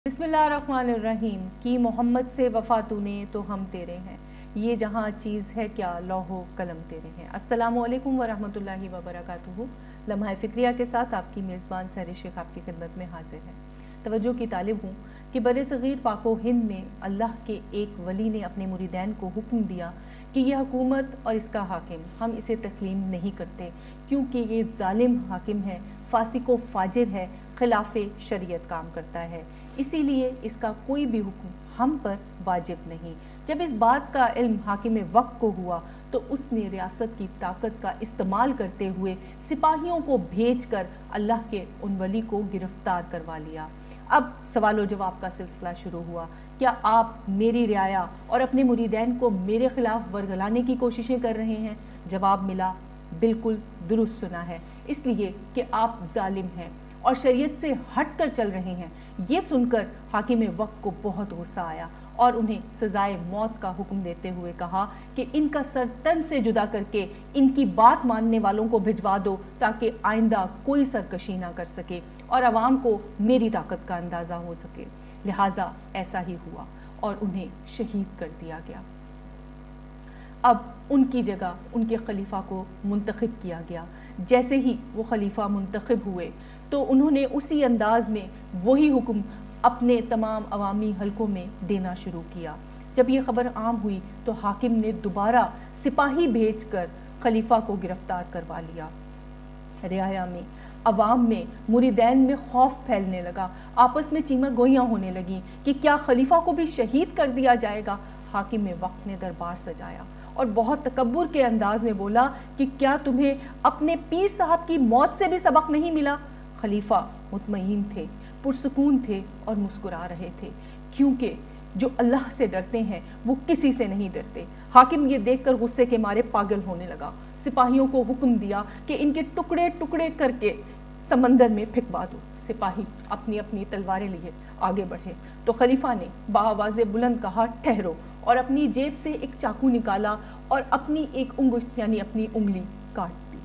बिस्मिल्लाहिर्रहमानिर्रहीम की मोहम्मद से वफा तूने तो हम तेरे हैं, ये जहाँ चीज़ है क्या लौहो कलम तेरे हैं। अस्सलामु अलैकुम वरहमतुल्लाहि वबरकातुहू। लम्हा फ़िक्रिया के साथ आपकी मेज़बान सहर शेख आपकी खिदमत में हाजिर है। तवज्जो की तालिब हूँ कि बरे सग़ीर पाको हिंद में अल्लाह के एक वली ने अपने मुरीदैन को हुक्म दिया कि यह हुकूमत और इसका हाकिम हम इसे तस्लीम नहीं करते, क्योंकि ये जालिम हाकिम है, फासिक व फाजिर है, खिलाफ़े शरीयत काम करता है, इसीलिए इसका कोई भी हुक्म हम पर वाजिब नहीं। जब इस बात का इल्म हाकिम वक्त को हुआ तो उसने रियासत की ताकत का इस्तेमाल करते हुए सिपाहियों को भेजकर अल्लाह के उन वली को गिरफ्तार करवा लिया। अब सवाल व जवाब का सिलसिला शुरू हुआ। क्या आप मेरी रियाया और अपने मुरीदैन को मेरे खिलाफ वरगलाने की कोशिशें कर रहे हैं? जवाब मिला, बिल्कुल दुरुस्त सुना है, इसलिए कि आप जालिम हैं और शरीयत से हट कर चल रहे हैं। ये सुनकर हाकिम वक्त को बहुत गुस्सा आया और उन्हें सजाए मौत का हुक्म देते हुए कहा कि इनका सर तन से जुदा करके इनकी बात मानने वालों को भिजवा दो, ताकि आइंदा कोई सरकशी ना कर सके और अवाम को मेरी ताकत का अंदाज़ा हो सके। लिहाजा ऐसा ही हुआ और उन्हें शहीद कर दिया गया। अब उनकी जगह उनके खलीफा को मुंतखब किया गया। जैसे ही वो खलीफा मुंतखब हुए तो उन्होंने उसी अंदाज में वही हुक्म अपने तमाम अवामी हलकों में देना शुरू किया। जब ये खबर आम हुई तो हाकिम ने दोबारा सिपाही भेजकर खलीफा को गिरफ्तार करवा लिया। रियाया में, अवाम में, मुरीदैन में खौफ फैलने लगा। आपस में चीमर गोइयाँ होने लगी कि क्या खलीफा को भी शहीद कर दिया जाएगा। हाकिम में वक्त ने दरबार सजाया और बहुत तकब्बुर के अंदाज में बोला कि क्या तुम्हें अपने पीर साहब की मौत से भी सबक नहीं मिला? खलीफा मुतमईन थे, पुरसुकून थे और मुस्कुरा रहे थे, क्योंकि जो अल्लाह से डरते हैं वो किसी से नहीं डरते। हाकिम ये देखकर गुस्से के मारे पागल होने लगा। सिपाहियों को हुक्म दिया कि इनके टुकड़े टुकड़े करके समंदर में फेंकवा दो। सिपाही अपनी अपनी तलवारें लिए आगे बढ़े तो खलीफा ने बाआवाज़े बुलंद कहा, ठहरो, और अपनी जेब से एक चाकू निकाला और अपनी एक उंगुश्त यानी अपनी उंगली काट दी।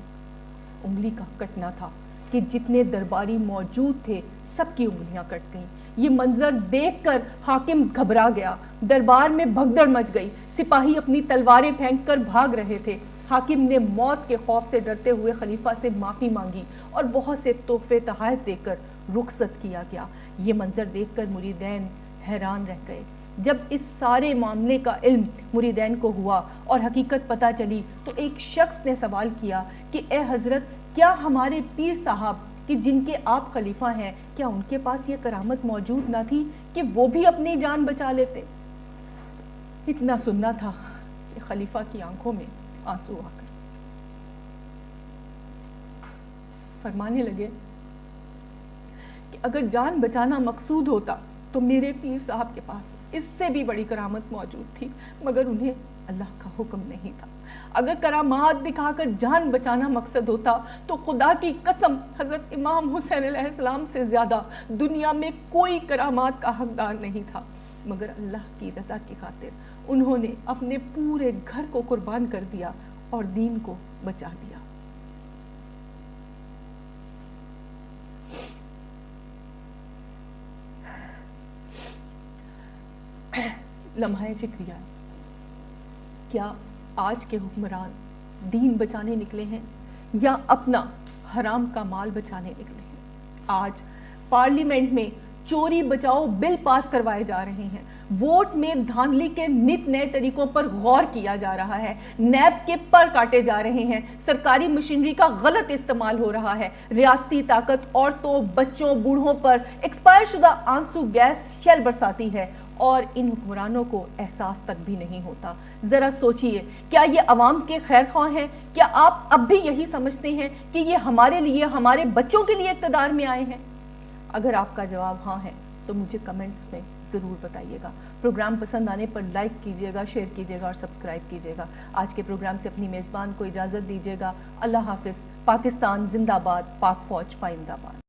उंगली का कटना था कि जितने दरबारी मौजूद थे सबकी उंगलियां कट गईं। ये मंजर देखकर हाकिम घबरा गया। दरबार में भगदड़ मच गई। सिपाही अपनी तलवारें फेंककर भाग रहे थे। हाकिम ने मौत के खौफ से डरते हुए खलीफा से माफ़ी मांगी और बहुत से तोहफे तहायत देकर रुखसत किया गया। ये मंजर देखकर मुरीदैन हैरान रह गए। जब इस सारे मामले का इल्म मुरीदैन को हुआ और हकीकत पता चली तो एक शख्स ने सवाल किया कि ए हजरत, क्या हमारे पीर साहब कि जिनके आप खलीफा हैं, क्या उनके पास ये करामत मौजूद ना थी कि वो भी अपनी जान बचा लेते? इतना सुनना था कि खलीफा की आंखों में आंसू आ गए। फरमाने लगे कि अगर जान बचाना मकसूद होता तो मेरे पीर साहब के पास इससे भी बड़ी करामत मौजूद थी, मगर उन्हें अल्लाह का हुक्म नहीं था। अगर करामात दिखाकर जान बचाना मकसद होता तो खुदा की कसम हजरत इमाम हुसैन अलैहिस्सलाम से ज्यादा दुनिया में कोई करामात का हकदार नहीं था, मगर अल्लाह की रजा की खातिर उन्होंने अपने पूरे घर को कुर्बान कर दिया और दीन को बचा दिया। लम्हा फ़िक्रिया, क्या आज के हुक्मरान दीन बचाने निकले हैं या अपना हराम का माल बचाने निकले हैं? आज पार्लियामेंट में चोरी बचाओ बिल पास करवाए जा रहे हैं। वोट में धांधली के नित नए तरीकों पर गौर किया जा रहा है। नैब के पर काटे जा रहे हैं। सरकारी मशीनरी का गलत इस्तेमाल हो रहा है। रियासती ताकत औरतों, बच्चों, बूढ़ों पर एक्सपायर शुदा आंसू गैस शेल बरसाती है और इन हुक्मरानों को एहसास तक भी नहीं होता। जरा सोचिए, क्या ये अवाम के खैर ख्वाह हैं? क्या आप अब भी यही समझते हैं कि ये हमारे लिए, हमारे बच्चों के लिए इक़्तिदार में आए हैं? अगर आपका जवाब हाँ है तो मुझे कमेंट्स में ज़रूर बताइएगा। प्रोग्राम पसंद आने पर लाइक कीजिएगा, शेयर कीजिएगा और सब्सक्राइब कीजिएगा। आज के प्रोग्राम से अपनी मेज़बान को इजाज़त दीजिएगा। अल्लाह हाफिज़। पाकिस्तान जिंदाबाद, पाक फ़ौज पाइंदाबाद।